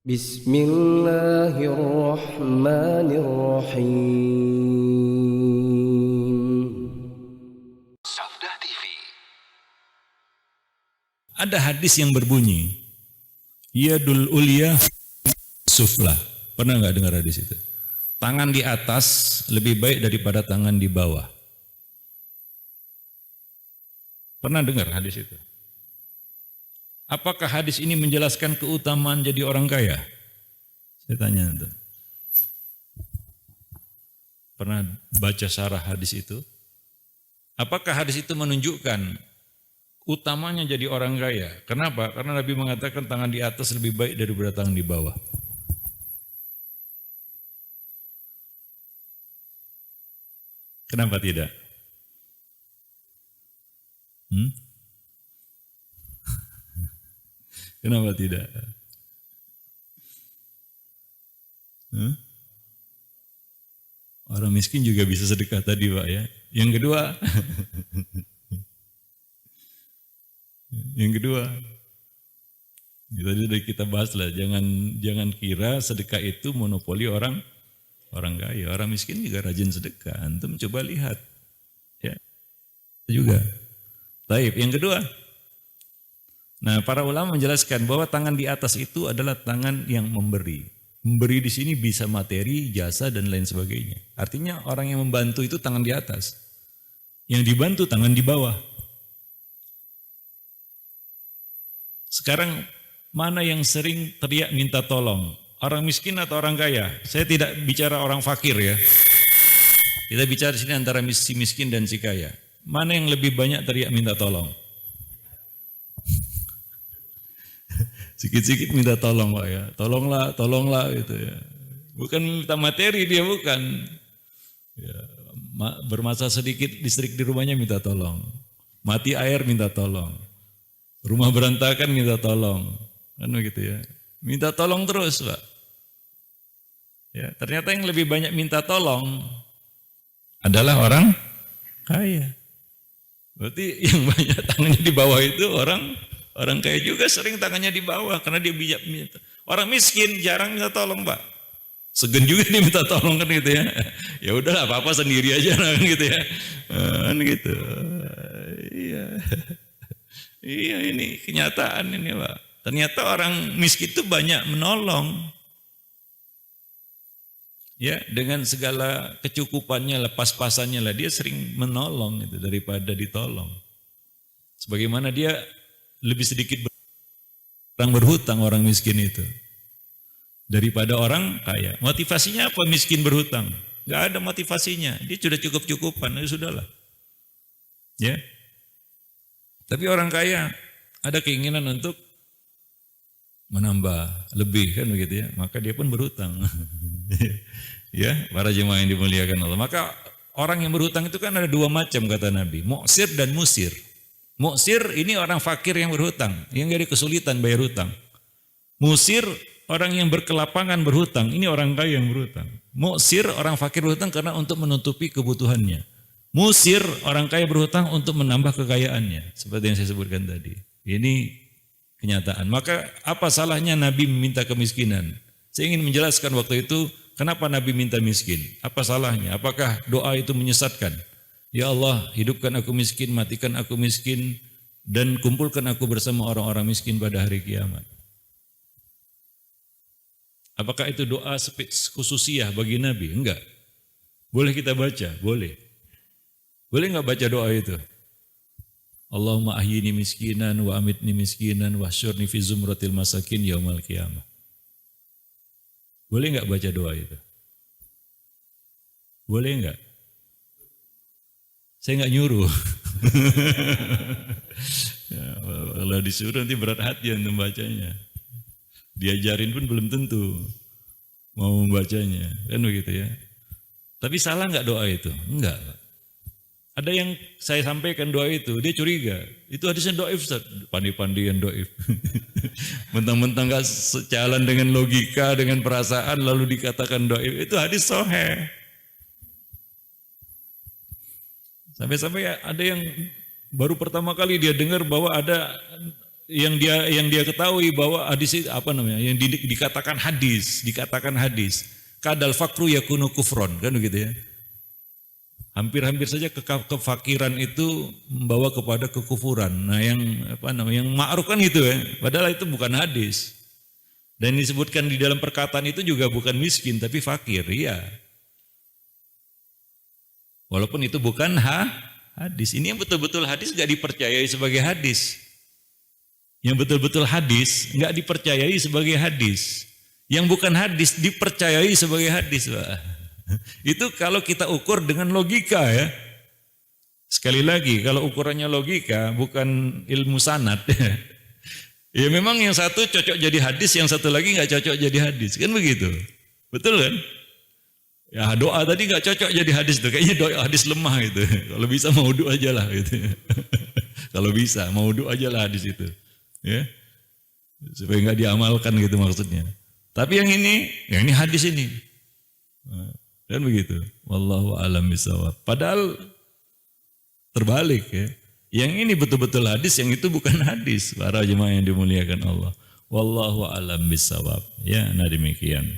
Bismillahirrahmanirrahim. Safdah TV. Ada hadis yang berbunyi, Yadul ulya sufla. Pernah nggak dengar hadis itu? Tangan di atas lebih baik daripada tangan di bawah. Pernah dengar hadis itu? Apakah hadis ini menjelaskan keutamaan jadi orang kaya? Saya tanya itu. Pernah baca syarah hadis itu? Apakah hadis itu menunjukkan utamanya jadi orang kaya? Kenapa? Karena Nabi mengatakan tangan di atas lebih baik daripada tangan di bawah. Kenapa tidak? Kenapa tidak? Orang miskin juga bisa sedekah tadi Pak ya. Yang kedua, tadi sudah kita bahas lah, jangan kira sedekah itu monopoli orang kaya. Orang miskin juga rajin sedekah. Antum coba lihat, ya juga. Taib. Yang kedua, nah para ulama menjelaskan bahwa tangan di atas itu adalah tangan yang memberi. Memberi di sini bisa materi, jasa dan lain sebagainya. Artinya orang yang membantu itu tangan di atas, yang dibantu tangan di bawah. Sekarang mana yang sering teriak minta tolong? Orang miskin atau orang kaya? Saya tidak bicara orang fakir ya. Kita bicara di sini antara si miskin dan si kaya. Mana yang lebih banyak teriak minta tolong? Sikit-sikit minta tolong Pak ya. Tolonglah gitu ya. Bukan minta materi dia bukan. Ya, bermasalah sedikit listrik di rumahnya minta tolong. Mati air minta tolong. Rumah berantakan minta tolong. Kan begitu ya. Minta tolong terus Pak. Ya, ternyata yang lebih banyak minta tolong adalah orang kaya. Berarti yang banyak tangannya di bawah itu orang kaya juga sering tangannya di bawah karena dia bijak minta. Orang miskin jarang minta tolong Pak. Segan juga dia minta tolong kan gitu ya. Ya udahlah apa-apa sendiri aja kan gitu ya. Kan gitu. Iya. Iya ini kenyataan ini Pak. Ternyata orang miskin itu banyak menolong. Ya, dengan segala kecukupannya lah, pas-pasannya lah dia sering menolong itu daripada ditolong. Sebagaimana dia lebih sedikit orang berhutang orang miskin itu daripada orang kaya. Motivasinya apa miskin berhutang? Gak ada motivasinya. Dia sudah cukup-cukupan, ya sudahlah. Ya. Tapi orang kaya ada keinginan untuk menambah lebih kan begitu ya. Maka dia pun berhutang. Ya, para jemaah yang dimuliakan Allah. Maka orang yang berhutang itu kan ada dua macam kata Nabi, mu'sir dan musir. Mu'sir ini orang fakir yang berhutang, yang gak ada kesulitan bayar hutang. Musir orang yang berkelapangan berhutang, ini orang kaya yang berhutang. Mu'sir orang fakir berhutang karena untuk menutupi kebutuhannya. Musir orang kaya berhutang untuk menambah kekayaannya, seperti yang saya sebutkan tadi. Ini kenyataan. Maka apa salahnya Nabi meminta kemiskinan? Saya ingin menjelaskan waktu itu kenapa Nabi minta miskin. Apa salahnya? Apakah doa itu menyesatkan? Ya Allah, hidupkan aku miskin, matikan aku miskin, dan kumpulkan aku bersama orang-orang miskin pada hari kiamat. Apakah itu doa khususiyah bagi Nabi? Enggak. Boleh kita baca? Boleh. Boleh enggak baca doa itu? Allahumma ahyini miskinan wa amitni miskinan wa syurni fi zumratil masakin yaumal qiyamah. Boleh enggak baca doa itu? Boleh enggak? Saya enggak nyuruh. Ya, kalau disuruh nanti berat hati yang membacanya. Diajarin pun belum tentu mau membacanya. Kan begitu ya. Tapi salah enggak doa itu? Enggak. Ada yang saya sampaikan doa itu, dia curiga. Itu hadisnya doif, pandi-pandian doif. Mentang-mentang gak sejalan dengan logika, dengan perasaan, lalu dikatakan doif. Itu hadis sahih. Sampai-sampai ada yang baru pertama kali dia dengar bahwa ada yang dia ketahui bahwa hadis itu apa namanya? Yang dikatakan hadis. Kadal fakru yakunu kufron, kan begitu ya. Hampir-hampir saja kefakiran itu membawa kepada kekufuran. Nah, yang ma'ruf kan itu ya. Padahal itu bukan hadis. Dan disebutkan di dalam perkataan itu juga bukan miskin tapi fakir, iya. Walaupun itu bukan hadis. Ini yang betul-betul hadis enggak dipercayai sebagai hadis. Yang betul-betul hadis enggak dipercayai sebagai hadis. Yang bukan hadis dipercayai sebagai hadis, Pak. Itu kalau kita ukur dengan logika ya. Sekali lagi, kalau ukurannya logika bukan ilmu sanad. Ya memang yang satu cocok jadi hadis, yang satu lagi nggak cocok jadi hadis. Kan begitu. Betul kan? Ya doa tadi nggak cocok jadi hadis tuh. Kayaknya doa hadis lemah itu. Kalau bisa maudhu aja lah gitu. Kalau bisa maudhu aja lah hadis itu. Ya. Supaya nggak diamalkan gitu maksudnya. Tapi yang ini hadis ini. Kan begitu. Wallahu a'lam bishawab. Padahal terbalik ya. Yang ini betul-betul hadis, yang itu bukan hadis. Para jemaah yang dimuliakan Allah. Wallahu a'lam bishawab. Ya, nah demikian.